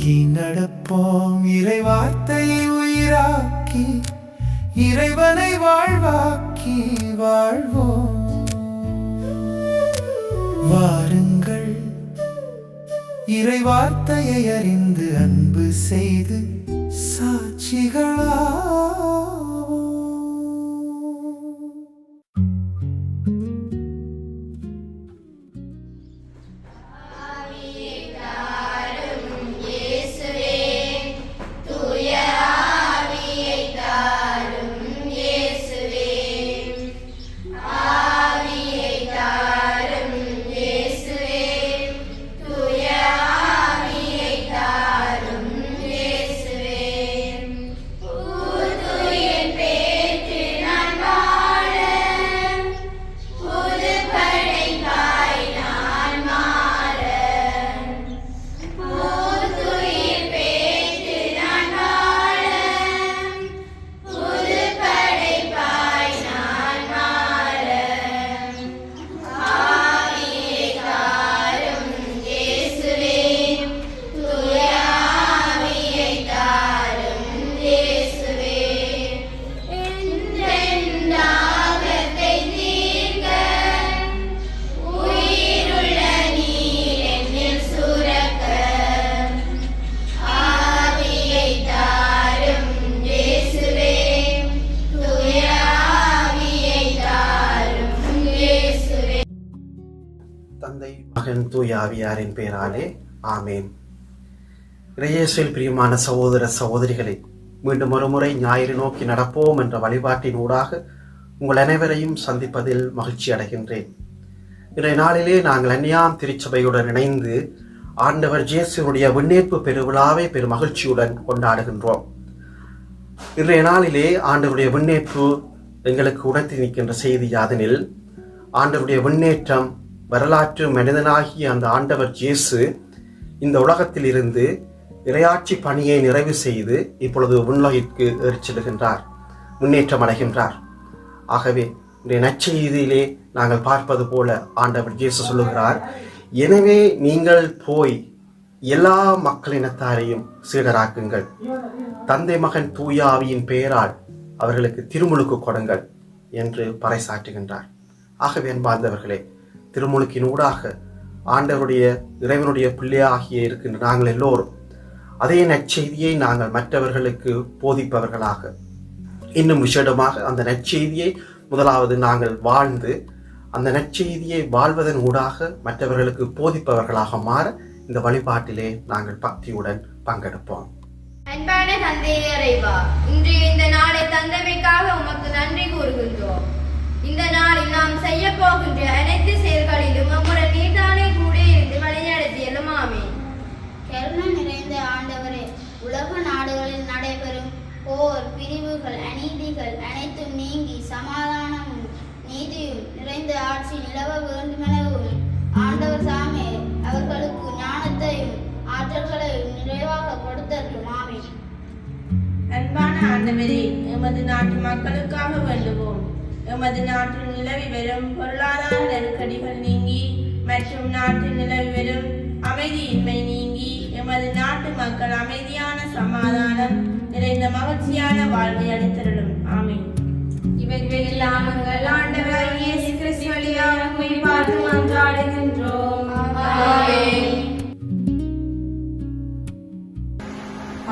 இறங்கி நடப்போம், இறை வார்த்தையை உயிராக்கி இறைவனை வாழ்வாக்கி வாழ்வோம். வாருங்கள், இறை வார்த்தையை அறிந்து அன்பு செய்து சாட்சிகளா. தந்தை, மகன், தூய ஆவியாரின் பெயராலே ஆமேன். இயேசுவில் பிரியமான சகோதர சகோதரிகளை, மீண்டும் ஒருமுறை ஞாயிறு நோக்கி நடப்போம் என்ற வழிபாட்டின் ஊடாக உங்கள் அனைவரையும் சந்திப்பதில் மகிழ்ச்சி அடைகின்றேன். இன்றைய நாளிலே நாங்கள் அந்நியாம் திருச்சபையுடன் இணைந்து ஆண்டவர் இயேசுவினுடைய விண்ணேற்பு பெருவிழாவை பெரும் மகிழ்ச்சியுடன் கொண்டாடுகின்றோம். இன்றைய நாளிலே ஆண்டவருடைய விண்ணேற்பு எங்களுக்கு உணர்த்தி நிற்கின்ற செய்தி யாதெனில், ஆண்டவருடைய விண்ணேற்றம் வரலாற்று மனிதனாகிய அந்த ஆண்டவர் இயேசு இந்த உலகத்தில் இருந்து இறையாட்சி பணியை நிறைவு செய்து இப்பொழுது விண்ணுலகிற்கு ஏறிச்செல்கின்றார், முன்னேற்றம் அடைகின்றார். ஆகவே இந்த நற்செய்தியிலே நாங்கள் பார்ப்பது போல ஆண்டவர் இயேசு சொல்லுகிறார், எனவே நீங்கள் போய் எல்லா மக்களினத்தாரையும் சீடராக்குங்கள், தந்தை மகன் தூய ஆவியின் பெயரால் அவர்களுக்கு திருமுழுக்கு கொடுங்கள் என்று பறைசாற்றுகின்றார். ஆகவே அன்பார்ந்தவர்களே, திருமுழுக்கின் ஊடாக ஆண்டவருடைய இறைவனுடைய பிள்ளையாகிய இருக்கின்ற நாங்கள் எல்லோரும் அதே நற்செய்தியை நாங்கள் மற்றவர்களுக்கு போதிப்பவர்களாக, இன்னும் விசேடமாக அந்த நற்செய்தியை முதலாவது நாங்கள் வாழ்ந்து அந்த நற்செய்தியை வாழ்வதன் ஊடாக மற்றவர்களுக்கு போதிப்பவர்களாக மாற இந்த வழிபாட்டிலே நாங்கள் பக்தியுடன் பங்கெடுப்போம். அன்பான தந்தையே இறைவா, இன்றைய இந்த நாளை தந்தமைக்காக உமக்கு நன்றி கூறுகின்றோம். இந்த நாளில் நாம் செய்ய போகின்ற அனைத்து செயல்களிலும் நம்முடைய நீதானே கூட இருந்து வழிநடத்தியலும் ஆமென். கருணை நிறைந்த ஆண்டவரே, உலக நாடுகளில் நடைபெறும் போர், பிரிவுகள், அநீதிகள் அனைத்தும் நீங்கி சமாதானமும் நீதியும் நிறைந்த ஆட்சி நிலவ வேண்டுமெனவும் ஆண்டவர் சாமே அவர்களுக்கு ஞானத்தையும் ஆற்றல்களையும் நிறைவாக கொடுத்தருளும் ஆமென். அன்பான ஆண்டவரே, எமது நாட்டு மக்களுக்காக வேண்டுவோம். எமது நாட்டில் நிலவி வரும் பொருளாதார நெருக்கடிகள் நீங்கி மற்றும் நாட்டில் நிலவி வரும் அமைதியின்மை நீங்கி எமது நாட்டு மக்கள் அமைதியான சமாதானம் நிறைந்த மகிழ்ச்சியான வாழ்வை அளித்தருளும் ஆமென். இவைகளெல்லாம் எங்கள் ஆண்டவர் இயேசு கிறிஸ்து வழியாக உம்மை பார்த்து மன்றாடுகின்றோம். ஆமென்.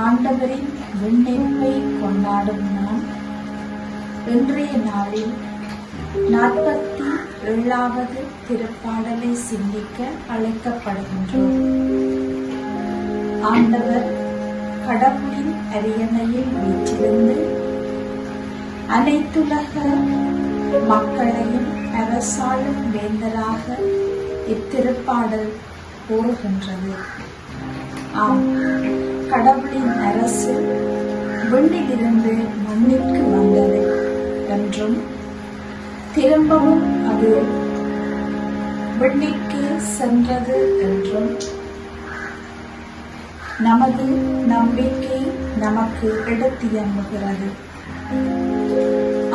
ஆண்டவரின் விண்ணேற்பை கொண்டாடும் நாம் இன்றைய நாளில் 47வது திருப்பாடலை சிந்திக்க அழைக்கப்படுகின்றோம். ஆண்டவர் கடவுளின் அரியணையில் வீற்றிருந்து அனைத்துலக மக்களையும் அரசாளும் வேந்தராக இத்திருப்பாடல் கூறுகின்றது. ஆம், கடவுளின் அரசு விண்ணிலிருந்து மண்ணிற்கு வந்தது என்றும் திரும்பவும் அது விண்ணிற்கு சென்றது என்றும் நமது நம்பிக்கை நமக்கு எடுத்தியம்புகிறது.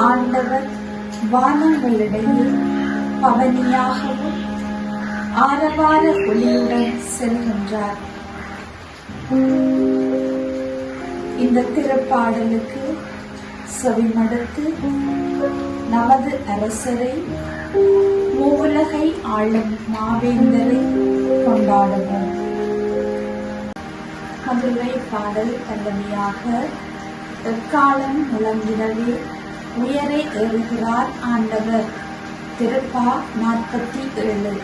ஆண்டவர் வானங்களிடையே பவனியாகவும் ஆரவார ஒளியுடன் செல்கின்றார். இந்த திருப்பாடலுக்கு செவிமடுத்து நமது அரசரை மூவுலகை ஆளும் மாவேந்தரை கொண்டாடுவோம். மதுரை பாடல் பல்லவியாக எக்காலம் முழங்கிடவே உயரே ஏறுகிறார் ஆண்டவர். திருப்பா 47.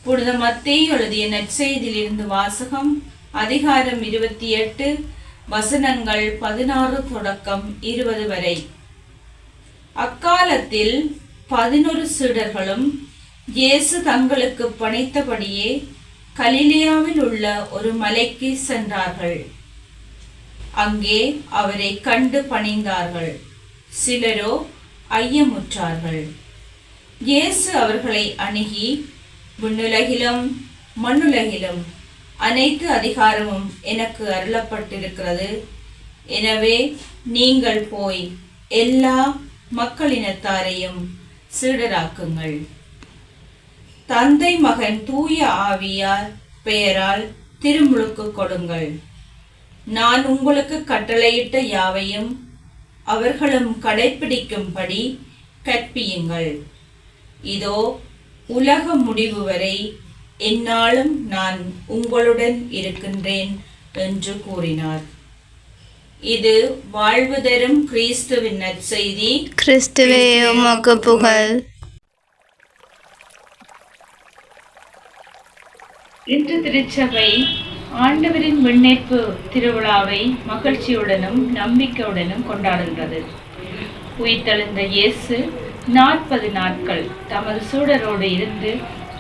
புனித மத்தேயு எழுதிய நற்செய்தியிலிருந்து வாசகம். அதிகாரம் 28, வசனங்கள் 16 தொடக்கம் 20 வரை. அக்காலத்தில் 11 சீடர்களும் இயேசு தங்களுக்கு பணித்தபடியே கலிலேயாவில் உள்ள ஒரு மலைக்கு சென்றார்கள். அங்கே அவரை கண்டு பணிந்தார்கள். சிலரோ ஐயமுற்றார்கள். இயேசு அவர்களை அணுகி, விண்ணுலகிலும் மண்ணுலகிலும் அனைத்து அதிகாரமும் எனக்கு அருளப்பட்டிருக்கிறது. எனவே நீங்கள் போய் எல்லா மக்களினத்தாரையும் சீடராக்குங்கள். தந்தை மகன் தூய ஆவியார் பெயரால் திருமுழுக்கு கொடுங்கள். நான் உங்களுக்கு கட்டளையிட்ட யாவையும் அவர்களும் கடைப்பிடிக்கும்படி கற்பியுங்கள். இதோ உலக முடிவு வரை எந்நாளும் நான் உங்களுடன் இருக்கின்றேன் என்று கூறினார். இது வாழ்வு தரும் கிறிஸ்துவின் நற்செய்தி. கிறிஸ்துவே உமக்கு புகழ். இன்று திருச்சபை ஆண்டவரின் விண்ணேற்பு திருவிழாவை மகிழ்ச்சியுடனும் நம்பிக்கையுடனும் கொண்டாடுகிறது. உயிர்த்தெழுந்த இயேசு 40 நாட்கள் தமது சீடரோடு இருந்து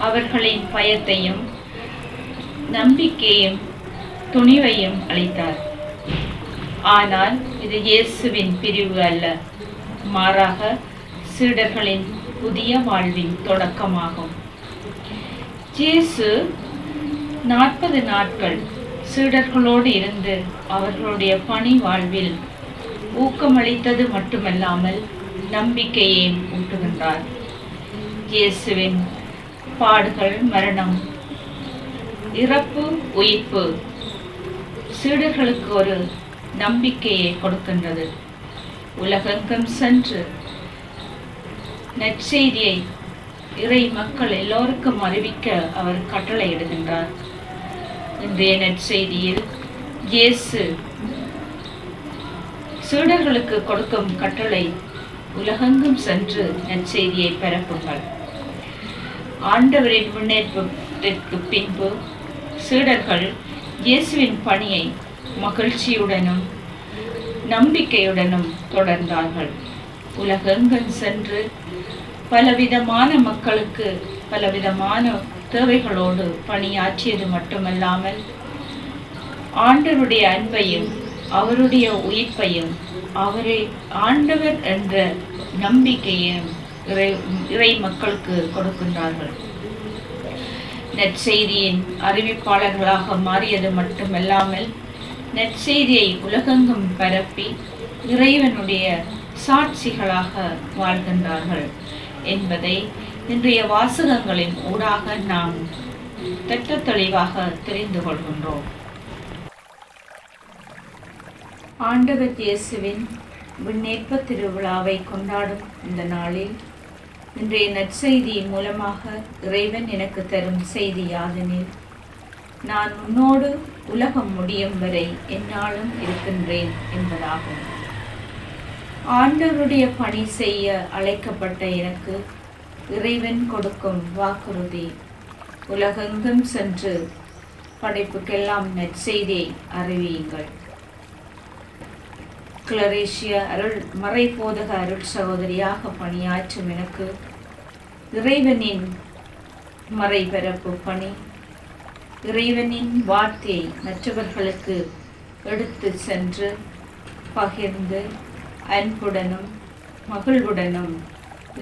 அவர்களின் பயத்தையும் நம்பிக்கையும் துணிவையும் அளித்தார். ஆனால் இது இயேசுவின் பிரிவு அல்ல, மாறாக சீடர்களின் புதிய வாழ்வின் தொடக்கமாகும். இயேசு 40 நாட்கள் சீடர்களோடு இருந்து அவர்களுடைய பணி வாழ்வில் ஊக்கமளித்தது மட்டுமல்லாமல் நம்பிக்கையையும் ஊட்டுகின்றார். இயேசுவின் பாடுகள், மரணம், இறப்பு, உயிர்ப்பு சீடர்களுக்கு ஒரு நம்பிக்கையை கொடுக்கின்றது. உலகெங்கும் சென்று நற்செய்தியை இறை மக்கள் எல்லோருக்கும் அறிவிக்க அவர் கட்டளையிடுகின்றார். இன்றைய நற்செய்தியில் இயேசு சீடர்களுக்கு கொடுக்கும் கட்டளை, உலகெங்கும் சென்று நற்செய்தியை பரப்புங்கள். ஆண்டவரின் முன்னேற்றத்திற்கு பின்பு சீடர்கள் இயேசுவின் பணியை மகிழ்ச்சியுடனும் நம்பிக்கையுடனும் தொடர்ந்தார்கள். உலகெங்கும் சென்று பலவிதமான மக்களுக்கு பலவிதமான தேவைகளோடு பணியாற்றியது மட்டுமல்லாமல் ஆண்டவருடைய அன்பையும் அவருடைய உயிர்ப்பையும் அவரை ஆண்டவர் என்ற நம்பிக்கையும் இறை மக்களுக்கு கொடுக்கின்றார்கள். நற்செய்தியின் அறிவிப்பாளர்களாக மாறியது மட்டுமல்லாமல் நற்செய்தியை உலகெங்கும் பரப்பி இறைவனுடைய சாட்சிகளாக வாழ்கின்றார்கள் என்பதை இன்றைய வாசகங்களின் ஊடாக நாம் திட்ட தெளிவாக தெரிந்து கொள்கின்றோம். ஆண்டவர் இயேசுவின் விண்ணேற்ப திருவிழாவை கொண்டாடும் இந்த நாளில் இன்றைய நற்செய்தியின் மூலமாக இறைவன் எனக்கு தரும் செய்தி யாதெனில், நான் உன்னோடு உலகம் முடியும் வரை எந்நாளும் இருக்கின்றேன் என்பதாகும். ஆண்டவருடைய பணி செய்ய அழைக்கப்பட்ட எனக்கு இறைவன் கொடுக்கும் வாக்குறுதி, உலகெங்கும் சென்று படைப்புக்கெல்லாம் நற்செய்தியை அறிவியுங்கள். கிளரேஷிய மறைபோதக அருள் சகோதரியாக பணியாற்றும் எனக்கு இறைவனின் மறைபரப்பு பணி, இறைவனின் வார்த்தையை மற்றவர்களுக்கு எடுத்து சென்று பகிர்ந்து அன்புடனும் மகிழ்வுடனும்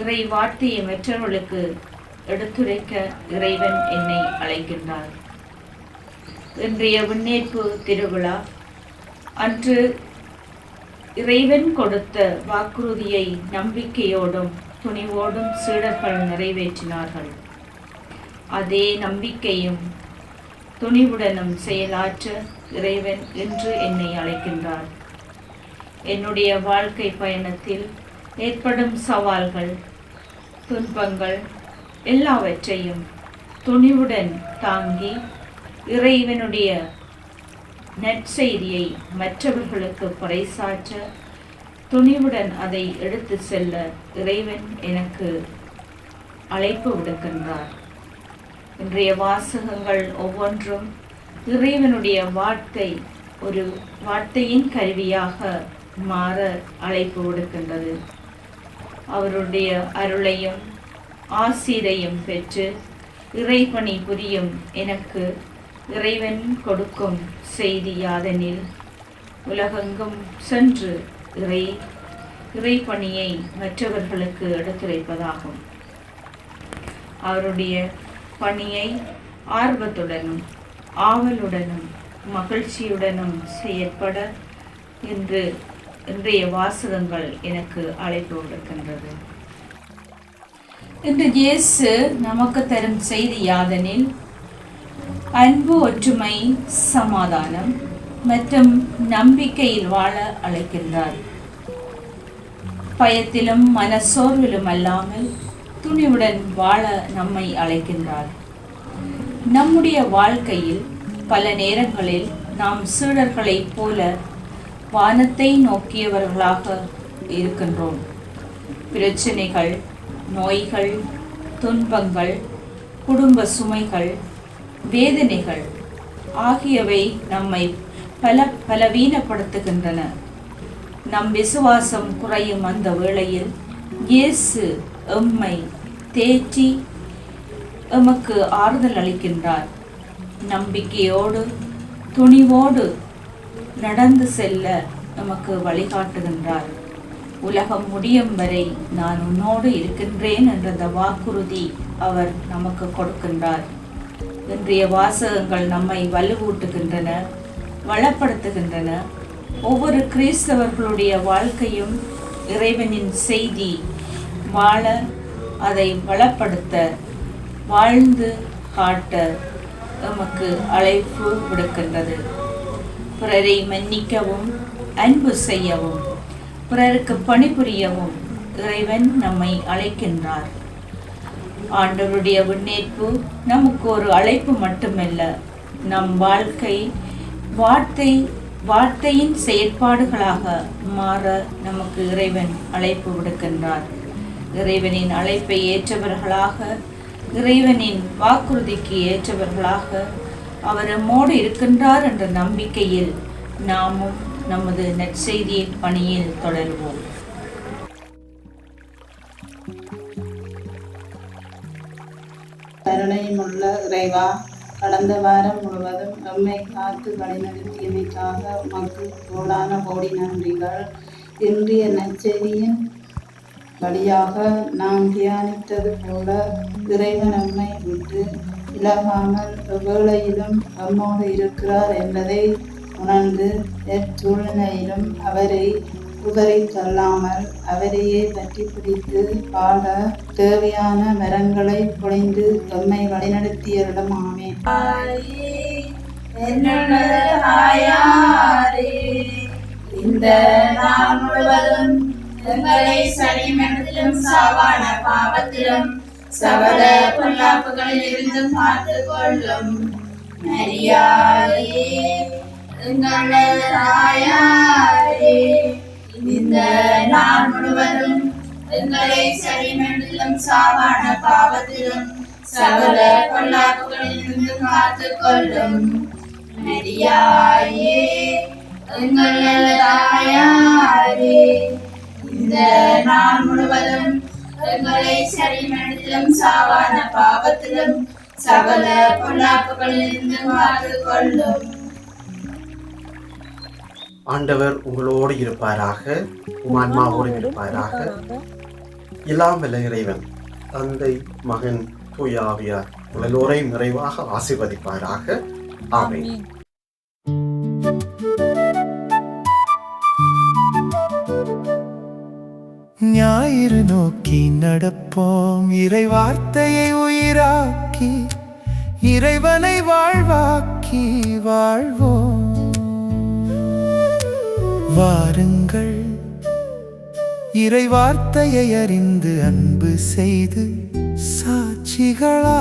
இறை வார்த்தையை மற்றவர்களுக்கு எடுத்துரைக்க இறைவன் என்னை அழைக்கின்றார். இன்றைய விண்ணேற்பு திருவிழா அன்று இறைவன் கொடுத்த வாக்குறுதியை நம்பிக்கையோடும் துணிவோடும் சீடர்கள் நிறைவேற்றினார்கள். அதே நம்பிக்கையும் துணிவுடனும் செயலாற்ற இறைவன் இன்று என்னை அழைக்கின்றார். என்னுடைய வாழ்க்கை பயணத்தில் ஏற்படும் சவால்கள், துன்பங்கள் எல்லாவற்றையும் துணிவுடன் தாங்கி இறைவனுடைய நற்செய்தியை மற்றவர்களுக்கு பறைசாற்ற துணிவுடன் அதை எடுத்து செல்ல இறைவன் எனக்கு அழைப்பு விடுக்கின்றார். இன்றைய வாசகங்கள் ஒவ்வொன்றும் இறைவனுடைய வார்த்தை ஒரு வார்த்தையின் கருவியாக மாற அழைப்பு விடுக்கின்றது. அவருடைய அருளையும் ஆசீரையும் பெற்று இறைபணி புரியும் எனக்கு இறைவன் கொடுக்கும் செய்தி யாதெனில், உலகெங்கும் சென்று இறைபணியை மற்றவர்களுக்கு எடுத்துரைப்பதாகும். அவருடைய பணியை ஆர்வத்துடனும் ஆவலுடனும் மகிழ்ச்சியுடனும் செயற்பட இன்றைய வாசகங்கள் எனக்கு அழைப்பு விடுக்கின்றது. இன்று இயேசு நமக்கு தரும் செய்தி யாதெனில், அன்பு, ஒற்றுமை, சமாதானம் மற்றும் நம்பிக்கையில் வாழ அழைக்கின்றார். பயத்திலும் மனசோர்விலும் அல்லாமல் துணிவுடன் வாழ நம்மை அழைக்கின்றார். நம்முடைய வாழ்க்கையில் பல நேரங்களில் நாம் சீடர்களைப் போல வானத்தை நோக்கியவர்களாக இருக்கின்றோம். பிரச்சனைகள், நோய்கள், துன்பங்கள், குடும்ப சுமைகள், வேதனைகள் ஆகியவை நம்மை பலவீனப்படுத்துகின்றன. நம் விசுவாசம் குறையும் அந்த வேளையில் இயேசு எம்மை தேற்றி எமக்கு ஆறுதல் அளிக்கின்றார். நம்பிக்கையோடு துணிவோடு நடந்து செல்ல நமக்கு வழிகாட்டுகின்றார். உலகம் முடியும் வரை நான் உன்னோடு இருக்கின்றேன் என்ற அந்த வாக்குறுதி அவர் நமக்கு கொடுக்கின்றார். இன்றைய வாசகங்கள் நம்மை வலுவூட்டுகின்றன, வளப்படுத்துகின்றன. ஒவ்வொரு கிறிஸ்தவர்களுடைய வாழ்க்கையும் இறைவனின் செய்தி வாழ, அதை வளப்படுத்த, வாழ்ந்து காட்ட நமக்கு அழைப்பு விடுக்கின்றது. பிறரை மன்னிக்கவும், அன்பு செய்யவும், பிறருக்கு பணிபுரியவும் இறைவன் நம்மை அழைக்கின்றார். ஆண்டவருடைய விண்ணேற்பு நமக்கு ஒரு அழைப்பு மட்டுமல்ல, நம் வாழ்க்கை வார்த்தையின் செயற்பாடுகளாக மாற நமக்கு இறைவன் அழைப்பு விடுக்கின்றார். இறைவனின் அழைப்பை ஏற்றவர்களாக, இறைவனின் வாக்குறுதிக்கு ஏற்றவர்களாக அவர் நம்மோடு இருக்கின்றார் என்ற நம்பிக்கையில் நாமும் நமது நற்செய்தி பணியில் தொடருவோம். கருணையுமுள்ள இறைவா, கடந்த வாரம் முழுவதும் எம்மை காத்து வழிநடத்தியமைக்காக உமக்கு கோடி நன்றிகள். இன்றைய நற்செய்தியின் வழியாக நாம் தியானித்தது போல இறைவன் நம்மை விட்டு விலகாமல் எவ்வேளையிலும் நம்மோடு இருக்கிறார் என்பதை உணர்ந்து எச்சூழ்நிலையிலும் அவரை உதறி தள்ளாமல் அவரையே பற்றி பிடித்து பாட தேவையான வரங்களை பொழிந்து எம்மை வழிநடத்தியரிடம் ஆமென். இந்த நாள் முழுவதும் எங்களை சனிமனத்திலும் சாவான பாவத்திலும் சகல பொல்லாப்புகளில் இருந்தும் பார்த்துக் கொள்ளும். மரியாயே எங்கள் தாயாரே, இந்த நாள் முழுவதும் எங்களை சனிமனத்திலும் சாவான பாவத்திலும் சகல பொல்லாப்புகளில் இருந்தும் பார்த்துக் கொள்ளும். மரியாயே எங்கள் தாயாரே, இந்த நாள் முழுவதும் எங்களை சனிமனத்திலும் சாவான பாவத்திலும் சகல பொல்லாப்புகளில் இருந்து பார்த்துக் கொள்ளும். ஆண்டவர் உங்களோடு இருப்பாராக, உம் ஆன்மாவோடு இருப்பாராக. எல்லாம் வல்ல இறைவன் தந்தை, மகன், தூய ஆவியார் எல்லோரையும் நிறைவாக ஆசீர்வதிப்பாராக. ஆமென். ஞாயிறு நோக்கி நடப்போம், இறை வார்த்தையை உயிராக்கி இறைவனை வாழ்வாக்கி வாழ்வோம். வாருங்கள், இறை வார்த்தையை அறிந்து அன்பு செய்து சாட்சிகளா